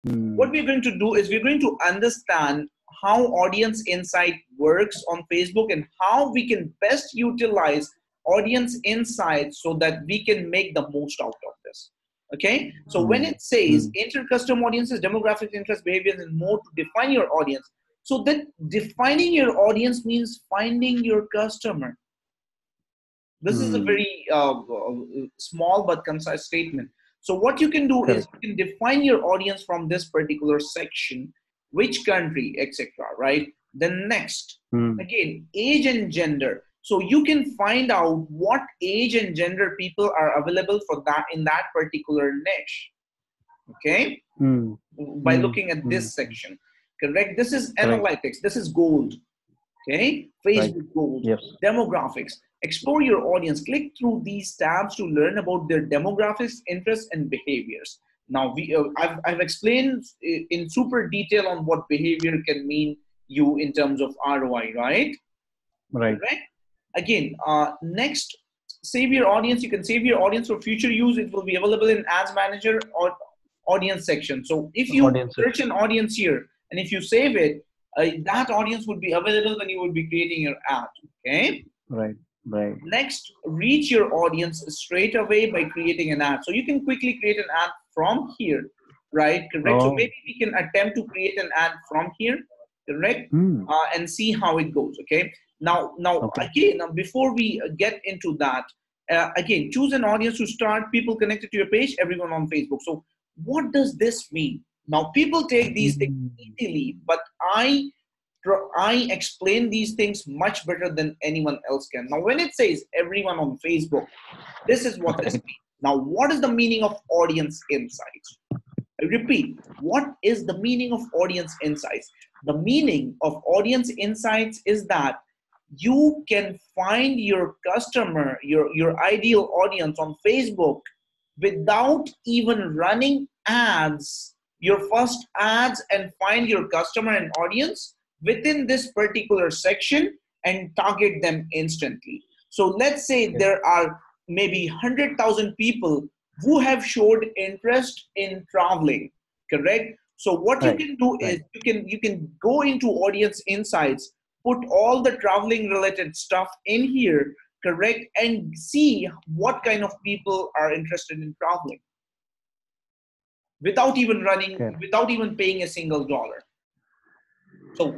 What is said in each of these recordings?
What we're going to do is we're going to understand how audience insight works on Facebook and how we can best utilize audience insight so that we can make the most out of this. Okay, so when it says enter custom audiences, demographics, interests, behaviors, and more to define your audience, so that defining your audience means finding your customer. This is a very small but concise statement. So what you can do is you can define your audience from this particular section, which country, etc. Right? Then next, again, age and gender. So you can find out what age and gender people are available for that in that particular niche. Okay, by looking at this section. Correct. This is analytics. This is gold. Okay, Facebook gold. Demographics. Explore your audience. Click through these tabs to learn about their demographics, interests, and behaviors. Now, I've explained in super detail on what behavior can mean you in terms of ROI, right? Right. Again, next, save your audience. You can save your audience for future use. It will be available in Ads Manager or audience section. So if you search an audience here and if you save it, that audience would be available when you would be creating your ad. Okay. Right. Next, reach your audience straight away by creating an ad. So you can quickly create an ad from here, right? Correct. So maybe we can attempt to create an ad from here, correct? And see how it goes. Okay. Now, again, before we get into that, again, choose an audience to start. People connected to your page, everyone on Facebook. So what does this mean? Now, people take these things easily, but I explain these things much better than anyone else can. Now, when it says everyone on Facebook, this is what this means. Now, what is the meaning of audience insights? I repeat, what is the meaning of audience insights? The meaning of audience insights is that you can find your customer, your ideal audience on Facebook without even running ads, your first ads, and find your customer and audience within this particular section and target them instantly. So let's say there are maybe 100,000 people who have showed interest in traveling, correct? So what you can do is you can go into audience insights, put all the traveling related stuff in here, correct, and see what kind of people are interested in traveling without even without even paying a single dollar. So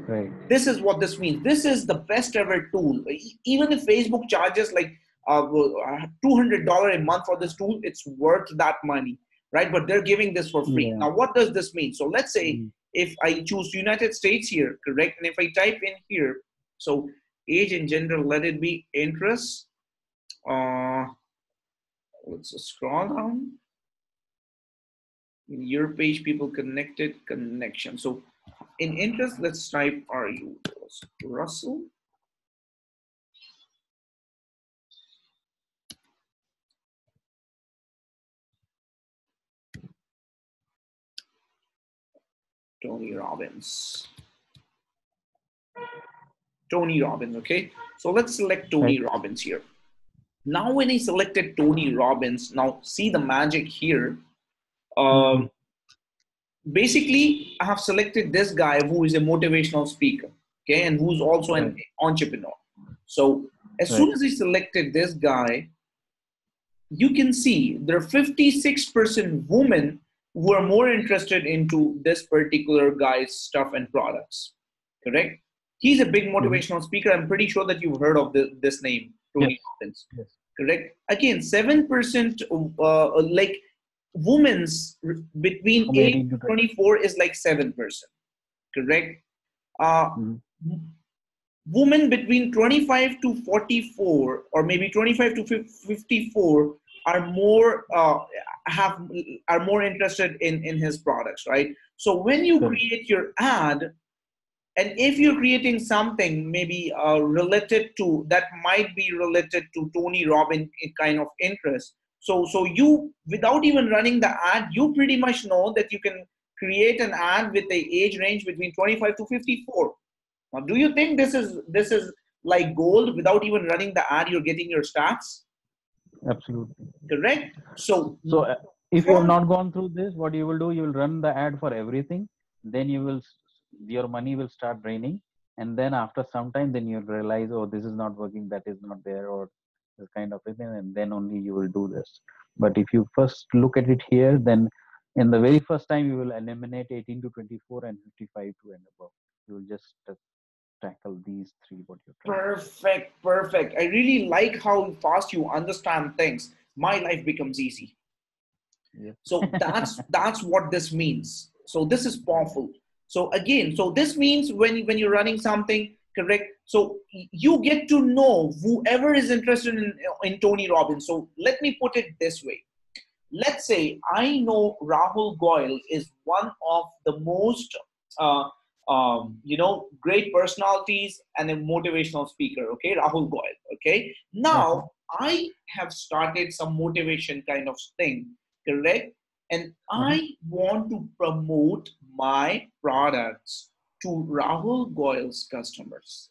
this is what this means. This is the best ever tool. Even if Facebook charges like $200 a month for this tool, it's worth that money, right? But they're giving this for free. Now, what does this mean? So let's say if I choose United States here, correct? And if I type in here, so age and gender, let it be interests. Let's scroll down. In your page, people connected, connection. So in interest, let's type RU, Russell. Tony Robbins. Tony Robbins, okay? So let's select Tony Robbins here. Now when I selected Tony Robbins, now see the magic here. Basically, I have selected this guy who is a motivational speaker, okay, and who's also an entrepreneur. So as soon as I selected this guy, you can see there are 56% women who are more interested into this particular guy's stuff and products, correct? He's a big motivational speaker. I'm pretty sure that you've heard of this name, Tony Robbins, correct? Again, 7% like women's between 8 to 24 is like 7%, correct? Women between 25 to 44 or maybe 25 to 54 are more are more interested in his products, right? So when you create your ad, and if you're creating something maybe related to, that might be related to Tony Robbins kind of interest, so you, without even running the ad, you pretty much know that you can create an ad with the age range between 25 to 54. Now, do you think this is like gold? Without even running the ad, you're getting your stats? Absolutely. Correct. So If you have not gone through this, what you will do, you will run the ad for everything. Then your money will start draining. And then after some time, then you'll realize, oh, this is not working, that is not there, or this kind of thing. And then only you will do this. But if you first look at it here, then in the very first time, you will eliminate 18 to 24 and 55 to and above. You will just tackle these three, what you're trying. Perfect, perfect. I really like how fast you understand things. My life becomes easy. Yeah. So that's what this means. So this is powerful. So again, so this means when you're running something, correct? So you get to know whoever is interested in Tony Robbins. So let me put it this way. Let's say I know Rahul Goyal is one of the most uh, great personalities and a motivational speaker. Okay, Rahul Goyal. Okay, now I have started some motivation kind of thing, correct? And I want to promote my products to Rahul Goyal's customers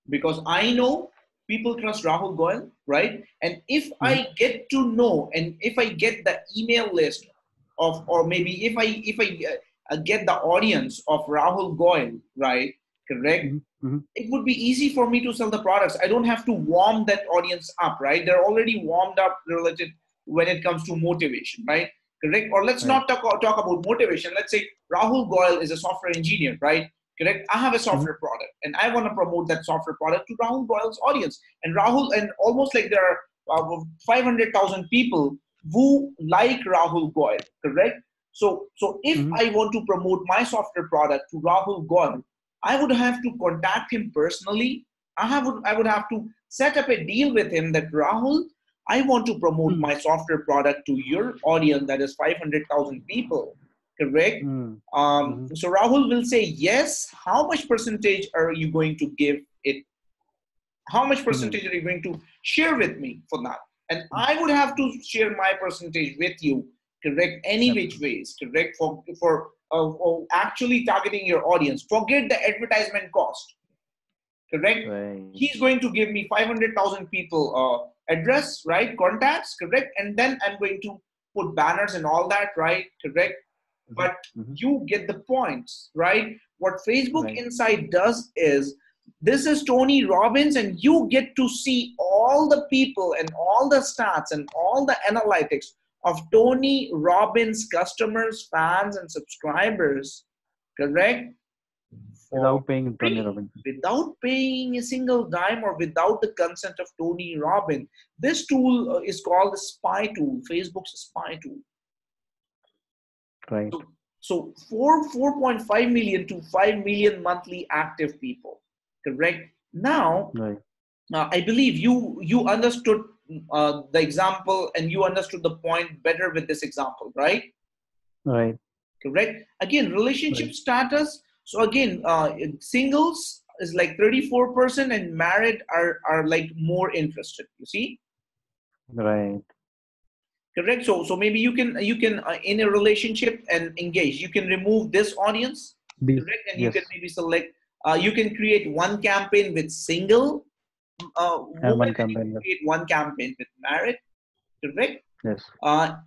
because I know people trust Rahul Goyal, right? And if I get to know, and if I get the email list of, or maybe if I get the audience of Rahul Goyal, right? Correct. It would be easy for me to sell the products. I don't have to warm that audience up, right? They're already warmed up related when it comes to motivation, right? Correct. Or let's not talk about motivation. Let's say Rahul Goyal is a software engineer, right? Correct. I have a software product and I want to promote that software product to Rahul Goyal's audience. And Rahul, and almost like there are 500,000 people who like Rahul Goyal, correct? So if I want to promote my software product to Rahul Goyal, I would have to contact him personally. I would have to set up a deal with him that Rahul, I want to promote my software product to your audience that is 500,000 people. Correct. So Rahul will say yes. How much percentage are you going to give it? How much percentage are you going to share with me for that? And I would have to share my percentage with you. Correct. Any which ways. Correct. For actually targeting your audience. Forget the advertisement cost. Correct. He's going to give me 500,000 people address, right? Contacts. Correct. And then I'm going to put banners and all that, right? Correct. But you get the points, right? What Facebook Insight does is, this is Tony Robbins, and you get to see all the people and all the stats and all the analytics of Tony Robbins customers, fans, and subscribers, correct? Without paying Tony Robbins. Without paying a single dime or without the consent of Tony Robbins. This tool is called the spy tool, Facebook's spy tool. Right. So 4.5 million to 5 million monthly active people, correct? Now, I believe you understood the example and you understood the point better with this example, right? Right. Correct. Again, relationship status. So again, singles is like 34% and married are like more interested. You see? Right. Correct. So maybe you can in a relationship and engage. You can remove this audience, correct, and you can maybe select. You can create one campaign with single women, and you can create one campaign with married, correct. Yes.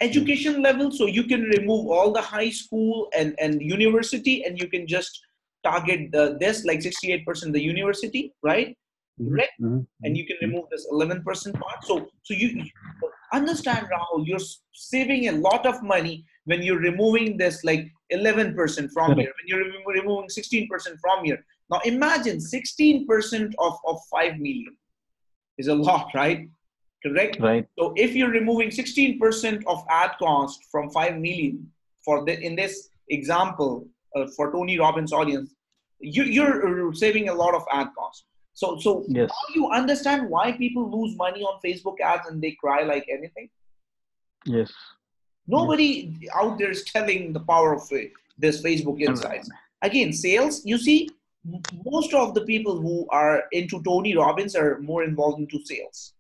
Education level. So you can remove all the high school and university, and you can just target this like 68% the university, right? Correct. And you can remove this 11% part. So you understand, Rahul, you're saving a lot of money when you're removing this like 11% from here, when you're removing 16% from here. Now imagine 16% of 5 million is a lot, right? Correct. Right. So if you're removing 16% of ad cost from 5 million in this example for Tony Robbins audience, you're saving a lot of ad cost. So now you understand why people lose money on Facebook ads and they cry like anything? Yes. Nobody out there is telling the power of this Facebook Insights. Again, sales, you see, most of the people who are into Tony Robbins are more involved into sales.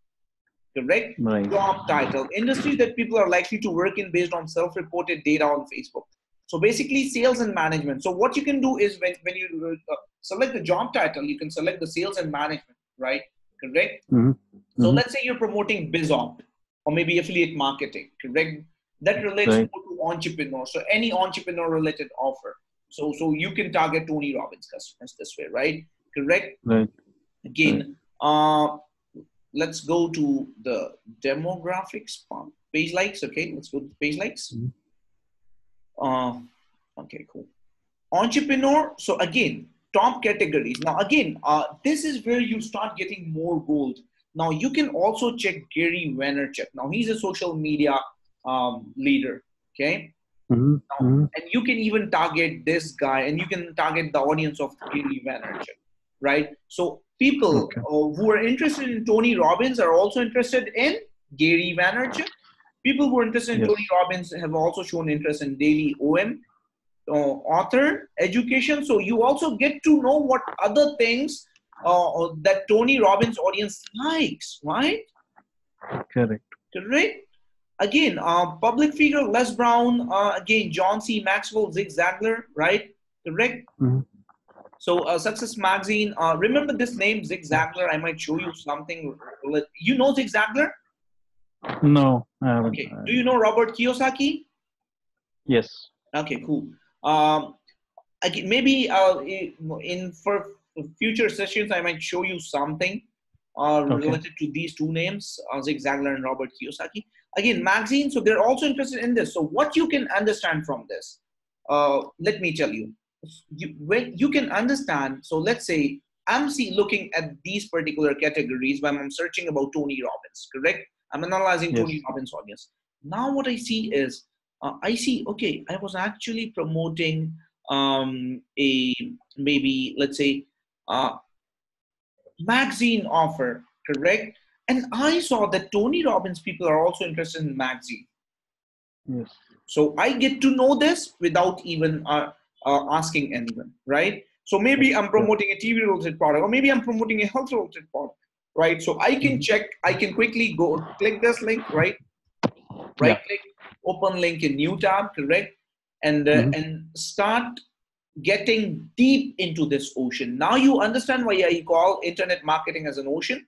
Correct? Job title, industry that people are likely to work in based on self-reported data on Facebook. So basically sales and management. So what you can do is when you select the job title, you can select the sales and management, right? Correct? So let's say you're promoting BizOp or maybe affiliate marketing, correct? that relates Right. more to entrepreneur. So any entrepreneur related offer. So you can target Tony Robbins customers this way, right? Correct. Right. Right. Again, let's go to the demographics part. Page likes. Okay, let's go to page likes. Mhm. Uh, okay, cool. Entrepreneur. So again, top categories. Now again, this is where you start getting more gold. Now you can also check Gary Vaynerchuk. Now he's a social media leader. Okay. Mhm. Now, Mhm. and you can even target this guy, and you can target the audience of Gary Vaynerchuk, right? So people Okay. who are interested in Tony Robbins are also interested in Gary Vaynerchuk. People who are interested in Yes. Tony Robbins have also shown interest in daily OM, author education. So you also get to know what other things that Tony Robbins audience likes, right? Correct. Correct. Again, public figure Les Brown, again John C. Maxwell, Zig Ziglar, right? Correct. Mhm. So Success Magazine. Remember this name, Zig Ziglar? I might show you something. You know Zig Ziglar? No, I haven't. Okay. Do you know Robert Kiyosaki? Yes. Okay, cool. Again, maybe in for future sessions, I might show you something Okay. related to these two names, Zig Ziglar and Robert Kiyosaki. Again, magazine. So they're also interested in this. So what you can understand from this, let me tell you. When you can understand. So let's say I'm looking at these particular categories when I'm searching about Tony Robbins. Correct. I'm analyzing Tony Yes. Robbins audience. Now what I see is I see. Okay, I was actually promoting a maybe let's say uh, magazine offer, correct? And I saw that Tony Robbins people are also interested in magazine. Yes. So I get to know this without even asking anyone, right? So maybe I'm Correct. promoting a TV related product, or maybe I'm promoting a health related product, right? So I can Mhm. check, I can quickly go click this link, right? Right Yeah. click, open link in new tab, correct? Mhm. And start getting deep into this ocean. Now you understand why I call internet marketing as an ocean,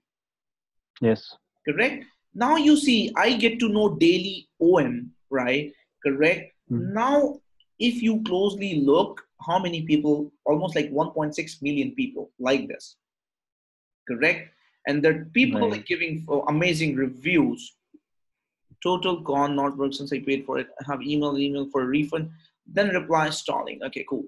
Yes. correct? Now you see, I get to know daily OM, right? Correct. Mhm. Now, if you closely look, how many people? Almost like 1.6 million people like this, correct? And there are people Right. like giving amazing reviews. Total gone, not work since I paid for it. I have email for a refund. Then reply stalling. Okay, cool.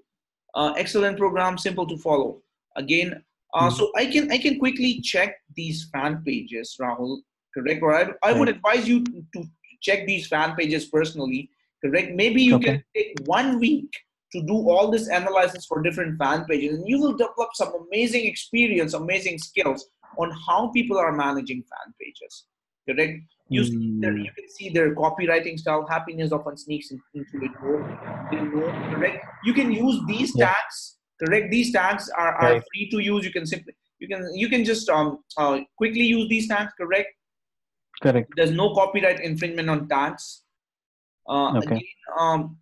Excellent program, simple to follow. Again, Mhm. so I can quickly check these fan pages, Rahul. Correct? Or I would Right. advise you to check these fan pages personally. Correct? Maybe you can Okay. take 1 week to do all this analysis for different fan pages, and you will develop some amazing experience, amazing skills on how people are managing fan pages. Correct? You see there, Mm. you can see their copywriting style. Happiness often sneaks into it more. They know, correct? You can use these Yeah. tags, correct? These tags are Right. free to use. You can simply you can just quickly use these tags, correct? Correct. There's no copyright infringement on tags. Okay. Again,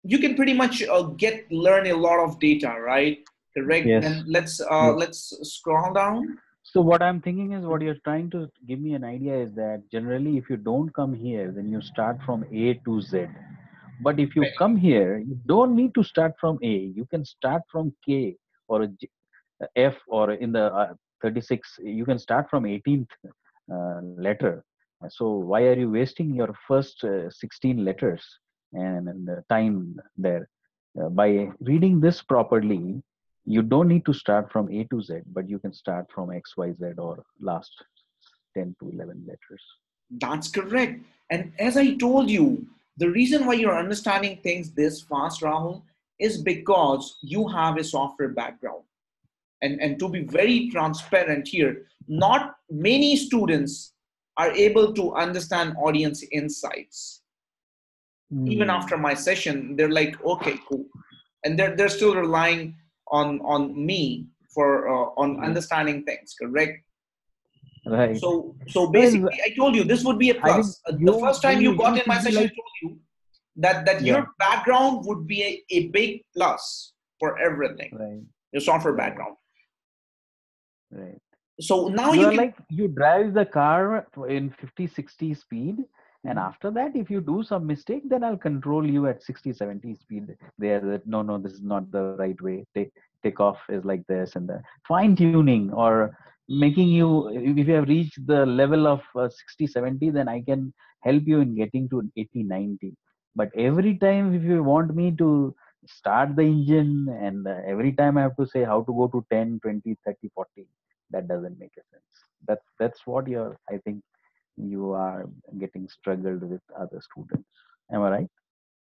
you can pretty much learn a lot of data, right? Correct. Yes. Then let's Yes. scroll down. So what I'm thinking is, what you're trying to give me an idea is that generally, if you don't come here, then you start from A to Z. But if you come here, you don't need to start from A. You can start from K or a F, or in the 36. You can start from 18th letter. So why are you wasting your first 16 letters and the time there? By reading this properly, you don't need to start from A to Z, but you can start from X, Y, Z, or last 10 to 11 letters. That's correct. And as I told you, the reason why you're understanding things this fast, Rahul, is because you have a software background. And to be very transparent here, not many students are able to understand audience insights. Even after Hmm. my session, they're like, okay, cool. And they're still relying on me for on Right. understanding things, correct? Right. So I mean, basically, I told you this would be a I think plus. The first time you got you in my should be session, I like, told you that your yeah. background would be a big plus for everything. Right. Your software Right. background. Right. So now You you are can like, you drive the car in 50, 60 speed, And after that, if you do some mistake, then I'll control you at 60, 70 speed there. That no, this is not the right way. Take off is like this, and the fine tuning or making you, if you have reached the level of 60, 70, then I can help you in getting to 80, 90. But every time, if you want me to start the engine, and every time I have to say how to go to 10, 20, 30, 40, that doesn't make a sense. That's what I think you are getting struggled with other students. Am I right?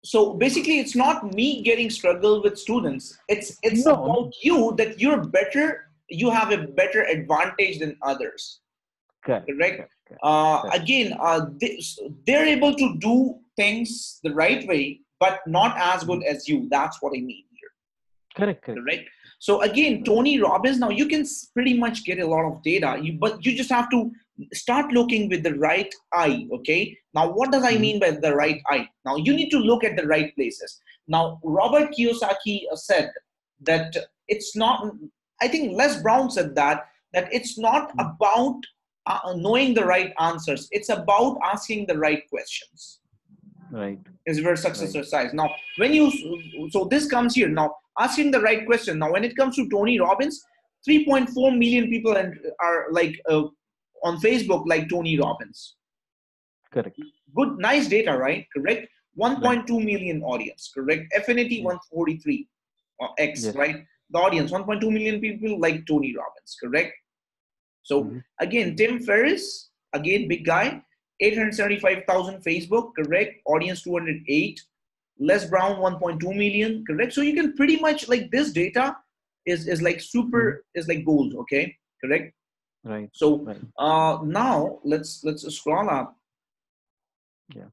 So basically, it's not me getting struggle with students. It's No. about you, that you're better. You have a better advantage than others. Correct. Correct. Correct. Again, they're able to do things the right way, but not as good as you. That's what I mean here. Correct. Correct. So again, Tony Robbins. Now you can pretty much get a lot of data, but you just have to start looking with the right eye. Okay. Now, what does I mean by the right eye? Now you need to look at the right places. Now, Robert Kiyosaki said that it's not. I think Les Brown said that it's not about knowing the right answers. It's about asking the right questions. Right. Is where success resides. Now, when you, so this comes here. Now, asking the right question. Now, when it comes to Tony Robbins, 3.4 million people are like on Facebook like Tony Robbins. Correct. Good, nice data, right? Correct. 1.2 million audience. Correct. Affinity 143 X, right? The audience 1.2 million people like Tony Robbins. Correct. So again, Tim Ferriss, again, big guy, 875,000 Facebook, correct? Audience 208. Les Brown 1.2 million, correct? So you can pretty much, like, this data is like super, is like gold, okay? Correct? Right. So now let's scroll up. Yeah.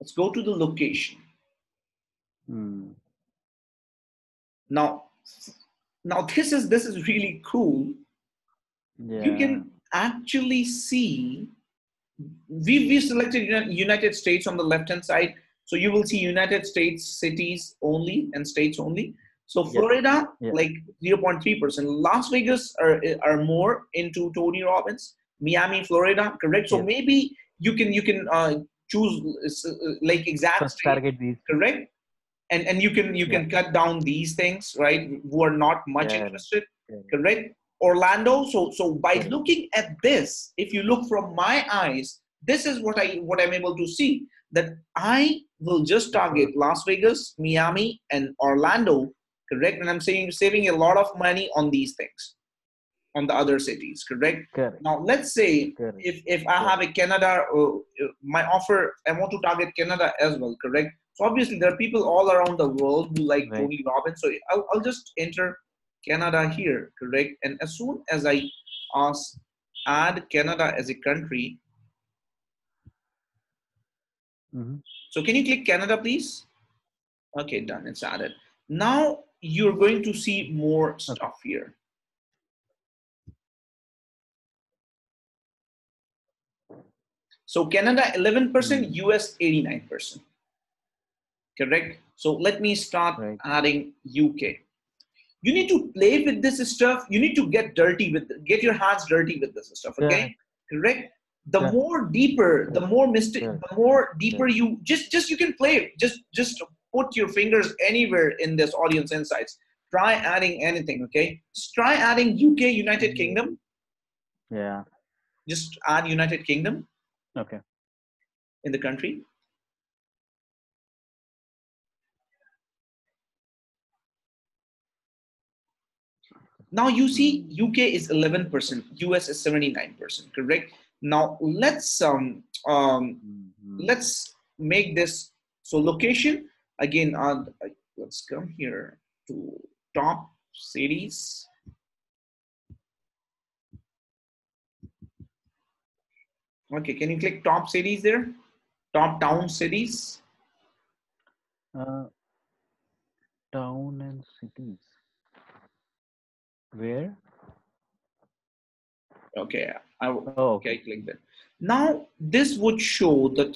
Let's go to the location. Now this is really cool. Yeah. You can actually see, we selected United States on the left hand side, so you will see United States cities only and states only. So Florida, like 0.3%. Las Vegas are more into Tony Robbins. Miami, Florida, correct? So maybe you can choose like exact state, target these. Correct? And you can cut down these things, right? Who are not much interested, correct? Orlando. So by looking at this, if you look from my eyes, this is what I'm able to see, that I will just target Las Vegas, Miami, and Orlando, correct? And I'm saving a lot of money on these things, on the other cities, correct? Now let's say if I have a Canada, my offer, I want to target Canada as well, correct? So obviously there are people all around the world who like Tony Robbins. So I'll just enter Canada here, correct? And as soon as I add Canada as a country, so can you click Canada, please? Okay, done. It's added. Now you're going to see more stuff here. So Canada 11%, US 89%. Correct. So let me start adding UK. You need to play with this stuff. You need to get your hands dirty with this stuff. Okay. Correct. The more deeper, the more the more deeper you you can play. Just put your fingers anywhere in this audience insights. Try adding anything. Okay. Just try adding UK, United Kingdom. Yeah. Just add United Kingdom. Okay. In the country. Now you see UK is 11%, US is 79%, correct? Now let's make this, so location again, let's come here to top cities. Okay, can you click top cities there? Top town cities. Town and cities. Where? Okay, okay, click that. Now this would show the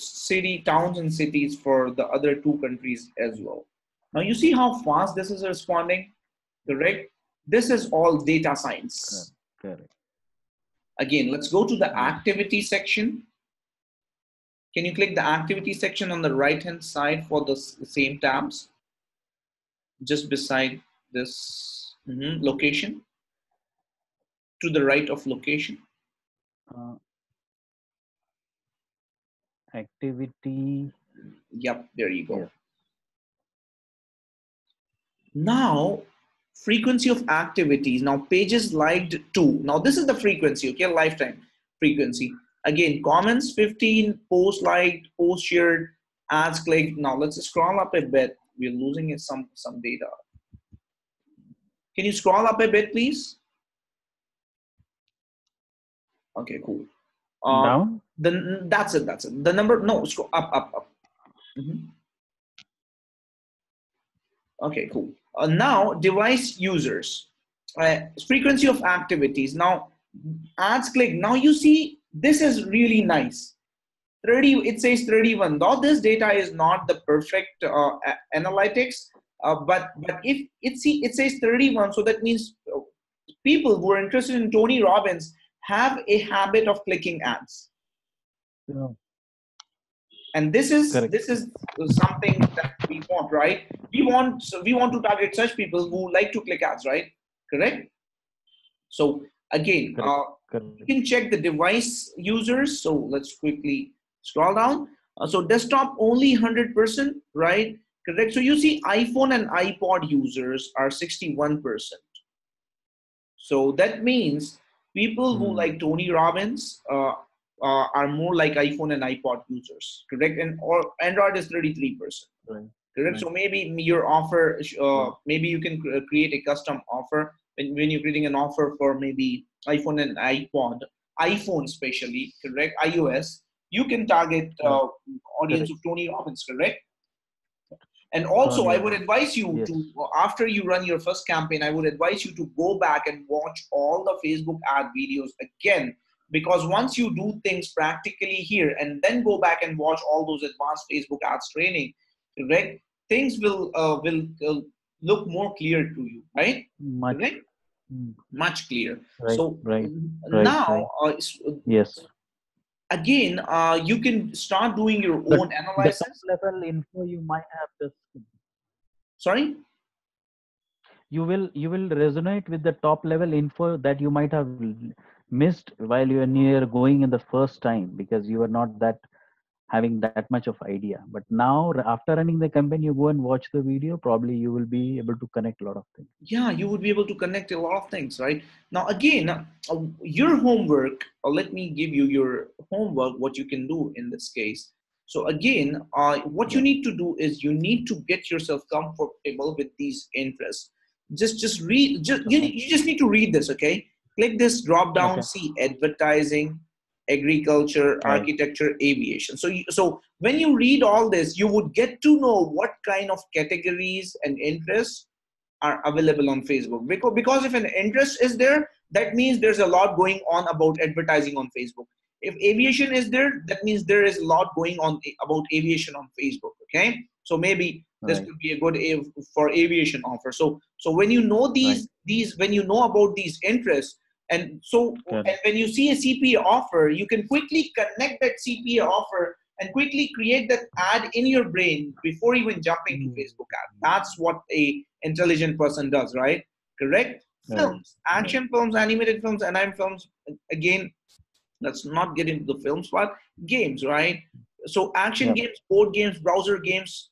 towns and cities for the other two countries as well. Now you see how fast this is responding, correct? This is all data science. Correct. Again, let's go to the activity section. Can you click the activity section on the right hand side for the same tabs, just beside this location, to the right of location? Uh, activity. Yep, there you go. Yes. Now, frequency of activities. Now, pages liked 2. Now, this is the frequency, okay, lifetime frequency. Again, comments 15, post liked, post shared, ads clicked. Now, let's scroll up a bit. We're losing some data. Can you scroll up a bit, please? Okay, cool. Down. Then that's it. That's it. The number. No, scroll up. Okay, cool. Now, device users, frequency of activities. Now, ads click. Now you see this is really nice. 30. It says 31. Though this data is not the perfect analytics, but if it says 31, so that means people who are interested in Tony Robbins have a habit of clicking ads. Yeah. And this is Correct. something that we want, right? We want to target such people who like to click ads, right? Correct. So again, Correct. you can check the device users. So let's quickly scroll down. So desktop only 100%, right? Correct. So you see iPhone and iPod users are 61%. So that means people who like Tony Robbins are more like iPhone and iPod users, correct? And or Android is 33%, Right. correct? Right. So maybe your offer, maybe you can create a custom offer when you're creating an offer for maybe iPhone and iPod, iPhone especially, correct? iOS, you can target Right. audience Correct. of Tony Robbins, correct? And also, I would Tony. advise you Yes. to, after you run your first campaign, I would advise you to go back and watch all the Facebook ad videos again. Because once you do things practically here and then go back and watch all those advanced Facebook ads training, correct? Things will look more clear to you, right? Much. Correct? Much clearer. Right. So Right. Right. now, Right. Yes. again, you can start doing your The own the top analysis. level info you might have just Sorry? you will resonate with the top level info that you might have missed while you are near going in the first time because you are not that having that much of idea. But now after running the campaign, you go and watch the video. Probably you will be able to connect a lot of things. Yeah, you would be able to connect a lot of things, right? Now again, your homework, let me give you your homework, what you can do in this case. So again, what you Yeah. need to do is you need to get yourself comfortable with these interests. Just read, Okay. you just need to read this, okay? Click this drop down, Okay. see advertising, agriculture, Right. architecture, aviation. So so when you read all this, you would get to know what kind of categories and interests are available on Facebook. Because if an interest is there, that means there's a lot going on about advertising on Facebook. If aviation is there, that means there is a lot going on about aviation on Facebook. Okay, so maybe this Right. could be a good for aviation offer. So when you know Right. these when you know about these interests, and Correct. when you see a CPA offer, you can quickly connect that CPA offer and quickly create that ad in your brain before even jumping to Facebook ad. That's what a intelligent person does, right? Correct? Right. Films, Right. action films, animated films, anime films. Again, let's not get into the films part. Games, right? So action Yeah. games, board games, browser games.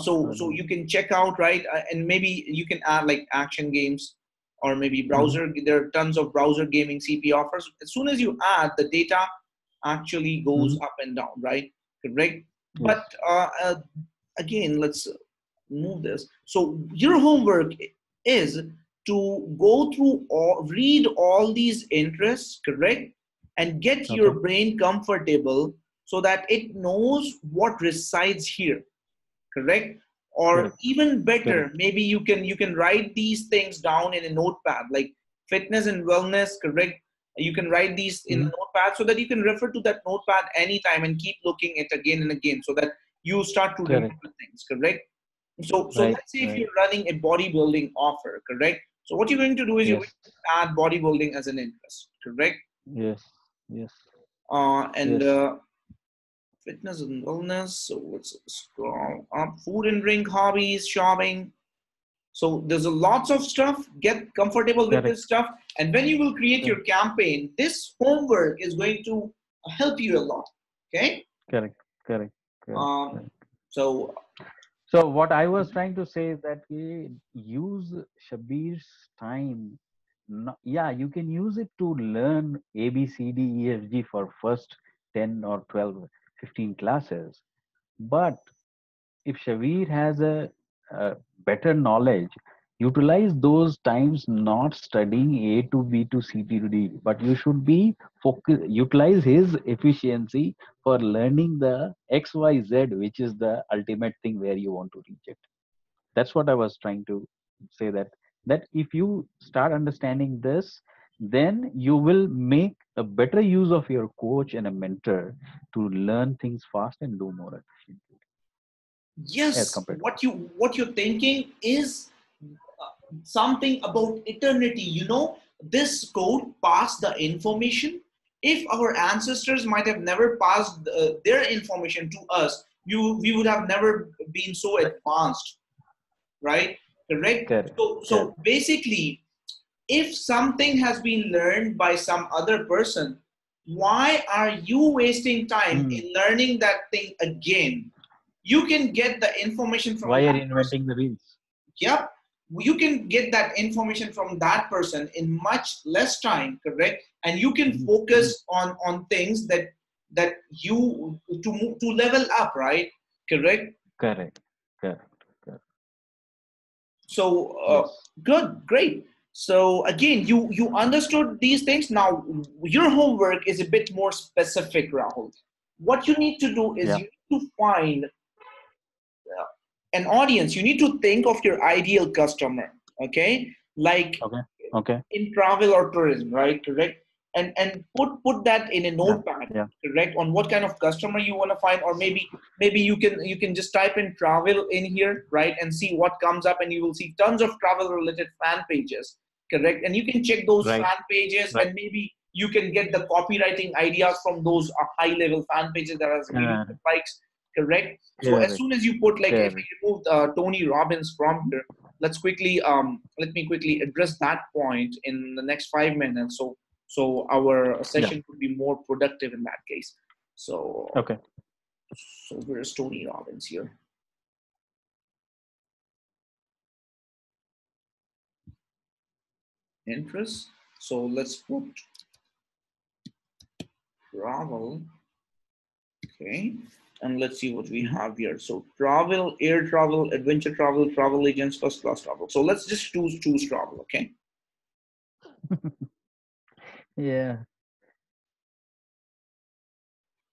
So Okay. you can check out, right? And maybe you can add like action games or maybe Mhm. browser. There are tons of browser gaming CP offers. As soon as you add, the data actually goes Mhm. up and down, right? Correct. Yes. But again, let's move this. So your homework is to go through all, read all these interests, correct, and get Okay. your brain comfortable so that it knows what resides here, correct? Or Correct. even better, Correct. maybe you can write these things down in a notepad, like fitness and wellness, correct? You can write these in a Mhm. notepad so that you can refer to that notepad anytime and keep looking it again and again so that you start to Correct. remember things, correct? So Right. let's say if Right. you're running a bodybuilding offer, correct? So what you're going to do is you're going Yes. to add bodybuilding as an interest, correct? Yes. Yes. And Yes. Fitness and wellness. So let's scroll up. Food and drink, hobbies, shopping. So there's a lots of stuff. Get comfortable with Correct. this stuff. And when you will create Correct. your campaign, this homework is going to help you a lot. Okay. Correct. Correct. Correct. Um, Correct. so So what I was trying to say is that use Shabir's time. No, yeah, you can use it to learn A, B, C, D, E, F, G for first 10 or 12, 15 classes. But if Shabir has a better knowledge, utilize those times not studying A to B to C to D, but you should be utilize his efficiency for learning the X, Y, Z, which is the ultimate thing where you want to reach it. That's what I was trying to say, that if you start understanding this, then you will make a better use of your coach and a mentor to learn things fast and do more efficiently as yes, compared to what you're thinking is something about eternity. You know, this code passed the information. If our ancestors might have never passed their information to us, we would have never been so advanced, right? Correct. correct, So correct. basically, if something has been learned by some other person, why are you wasting time Hmm. in learning that thing again? You can get the information from Why are that you person. inventing the wheels? Yep, you can get that information from that person in much less time, correct? And you can Mhm, mhm. focus on things that you to level up, right? Correct. Correct, correct, correct. So Yes. good, great. So again, you understood these things. Now your homework is a bit more specific, Rahul. What you need to do is Yeah. you need to find an audience. You need to think of your ideal customer. Okay, like Okay. Okay. in travel or tourism, right? Correct. And put that in a Yeah. notepad, Yeah. correct, on what kind of customer you want to find. Or maybe you can just type in travel in here, right, and see what comes up, and you will see tons of travel related fan pages, correct, and you can check those Right. fan pages, Right. and maybe you can get the copywriting ideas from those high level fan pages that has millions of Correct. likes, correct. So as Correct. soon as you put, like, if Correct. I remove Tony Robbins from here, let me quickly address that point in the next 5 minutes, so our Yeah. session could be more productive in that case. So Okay. so where's Tony Robbins here? Interest. So let's put travel. Okay, and let's see what we Mhm. have here. So travel, air travel, adventure travel, travel agents, first class travel. So let's just choose travel. Okay. Yeah.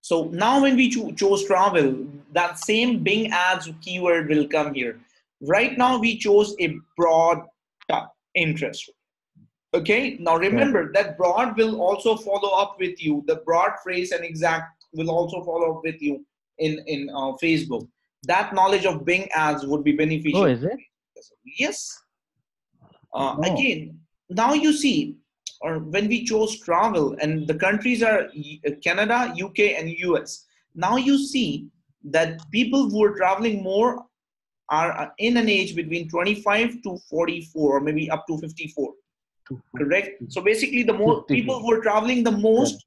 So now when we chose travel, that same Bing ads keyword will come here. Right now we chose a broad interest. Okay, now Correct. remember that broad will also follow up with you. The broad phrase and exact will also follow up with you in Facebook. That knowledge of Bing ads would be Oh, beneficial. is it? Yes. Oh, Again, now you see, or when we chose travel, and the countries are Canada, UK, and US. Now you see that people who are traveling more are in an age between 25 to 44, or maybe up to 54. Correct. 250. So basically, the more people 54. who are traveling the Correct. most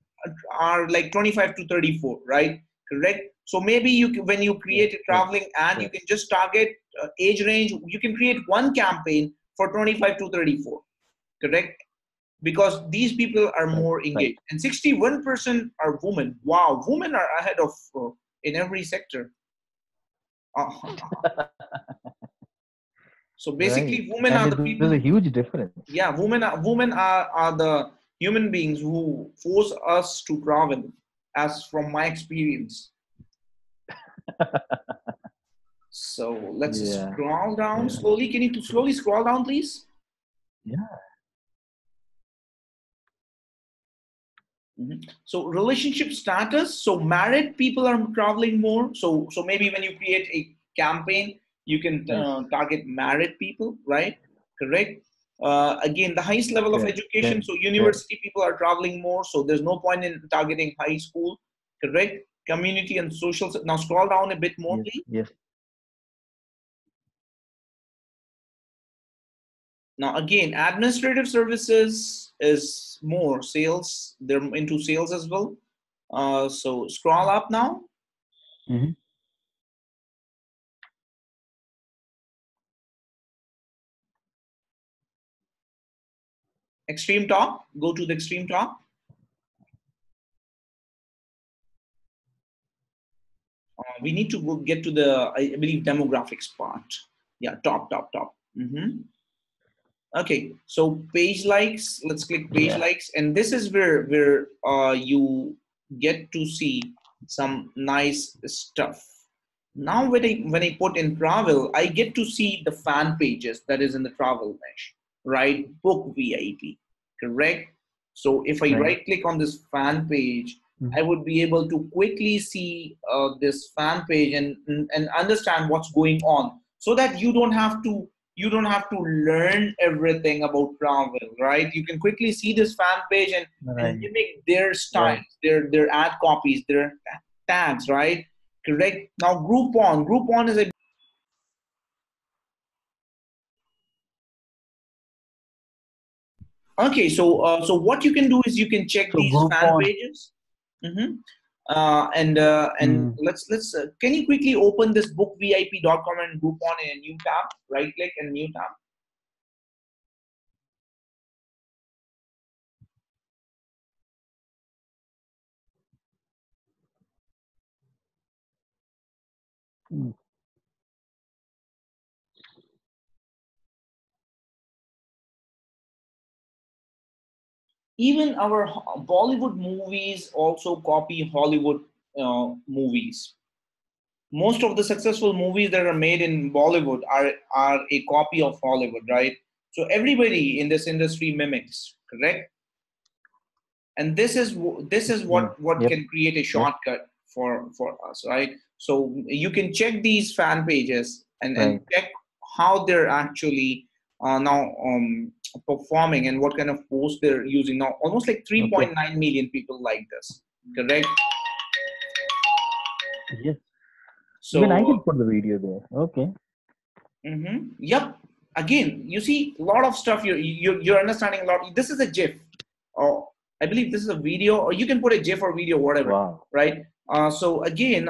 are like 25 to 34, right? Correct. So maybe when you Correct. create a Correct. traveling ad, you Correct. can just target age range. You can create one campaign for 25 to 34, correct? Because these people are Right. more Right. engaged, and 61% are women. Wow, women are ahead of in every sector. Uh, so Right. basically, women And are it the is a people. huge difference. Yeah, women are the human beings who force us to travel, as from my experience. So let's Yeah. scroll down Yeah. slowly. Can you slowly scroll down, please? Yeah. Mhm. So relationship status. So married people are traveling more. So maybe when you create a campaign, you can Yes. target married people, right? Correct. Again, the highest level of Correct. education. Correct. So Correct. university people are traveling more. So there's no point in targeting high school. Correct. community and social. Now scroll down a bit more, Yes. please. Yes. Now again, administrative services is more sales. They're into sales as well. So scroll up now. Mm-hmm. Extreme top. Go to the extreme top. We need to get to the, I believe, demographics part. Yeah, top. Okay, so page likes. Let's click page Yeah. likes, and this is where you get to see some nice stuff. Now when I put in travel, I get to see the fan pages that is in the travel mesh, right? Book VIP, correct? So if I Right. right click on this fan page, I would be able to quickly see this fan page and understand what's going on, so that you don't have to learn everything about travel, right? You can quickly see this fan page and Right. mimic their styles, Right. their ad copies, their tags, right? Correct. Now Groupon is a, okay. So what you can do is you can check So these fan Groupon. pages. Mm-hmm. And let's can you quickly open this bookvip.com and Groupon in a new tab? Right click and new tab. Mm. Even our Bollywood movies also copy Hollywood movies. Most of the successful movies that are made in Bollywood are a copy of Hollywood, right? So everybody in this industry mimics, correct? And this is Mm. what Yep. can create a Yep. shortcut for us, right? So you can check these fan pages and Right. check how they're actually now performing and what kind of posts they're using now. Almost like Okay. 3.9 million people like this, correct? Yes. Even I can So put the video there. Okay. yep. Again, you see a lot of stuff. You're understanding a lot. This is a GIF, or I believe this is a video, or you can put a GIF or video, whatever, Wow. right? So again,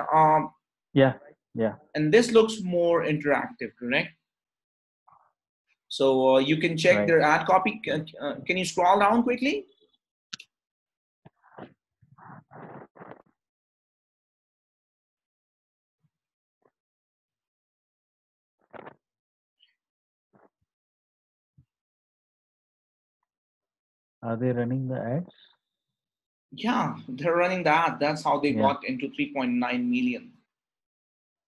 Yeah. Yeah. and this looks more interactive, correct? So you can check Right. their ad copy. Can you scroll down quickly? Are they running the ads? Yeah, they're running that. That's how they Yeah. got into 3.9 million.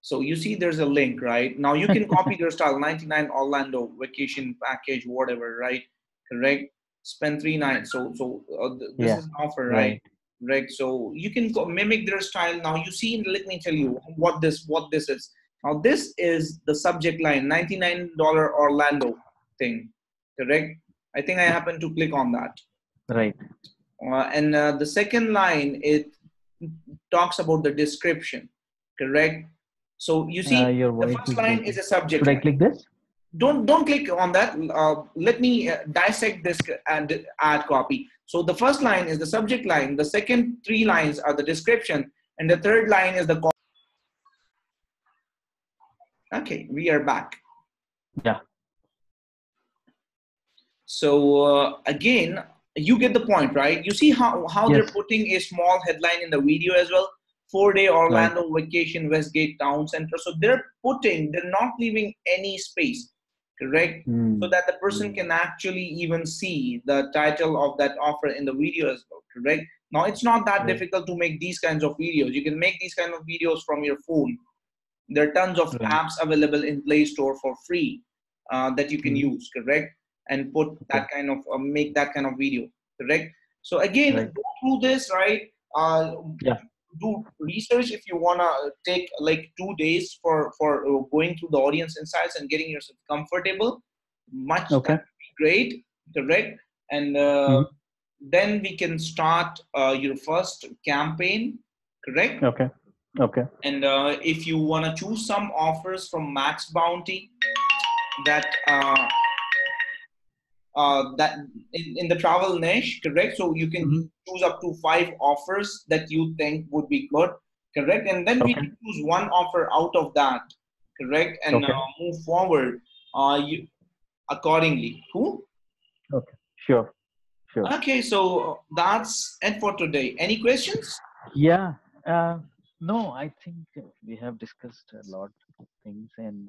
So you see there's a link, right? Now you can copy their style, 99 Orlando vacation package, whatever, right? Correct. Spend 3 nights. This Yeah. is an offer, right? Right. Right. So you can mimic their style. Now you see, let me tell you what this is. Now this is the subject line, $99 Orlando thing, correct? I think I happen to click on that. Right. And the second line, it talks about the description, correct? So you see, Your the voice first is line is breaking. a subject Should I line. click this? Don't click on that. Let me dissect this and add copy. So the first line is the subject line. The second three lines are the description, and the third line is the call. Okay, we are back. Yeah. So again, you get the point, right? You see how they're Yes. putting a small headline in the video as well. 4-day Right. Orlando vacation, Westgate Town Center. So they're not leaving any space, correct? So Mm. that the person can actually even see the title of that offer in the video as well, correct? Now it's not that Right. difficult to make these kinds of videos. You can make these kind of videos from your phone. There are tons of Right. apps available in Play Store for free that you can Mm-hmm. use, correct? And put Okay. that kind of make that kind of video, correct? So again, Right. go through this, right? Yeah. Do research if you wanna take like 2 days for going through the audience insights and getting yourself comfortable. Much that Okay. would be great, correct? And Mm-hmm. then we can start your first campaign, correct? Okay. Okay. And if you want to choose some offers from Max Bounty, that that in the travel niche, correct? So you can choose up to 5 offers that you think would be good, correct? And then we Okay. can choose one offer out of that, correct? And Okay. move forward accordingly. Cool? Okay. Sure. Sure. Okay, so that's it for today. Any questions? Yeah. No, I think we have discussed a lot of things, and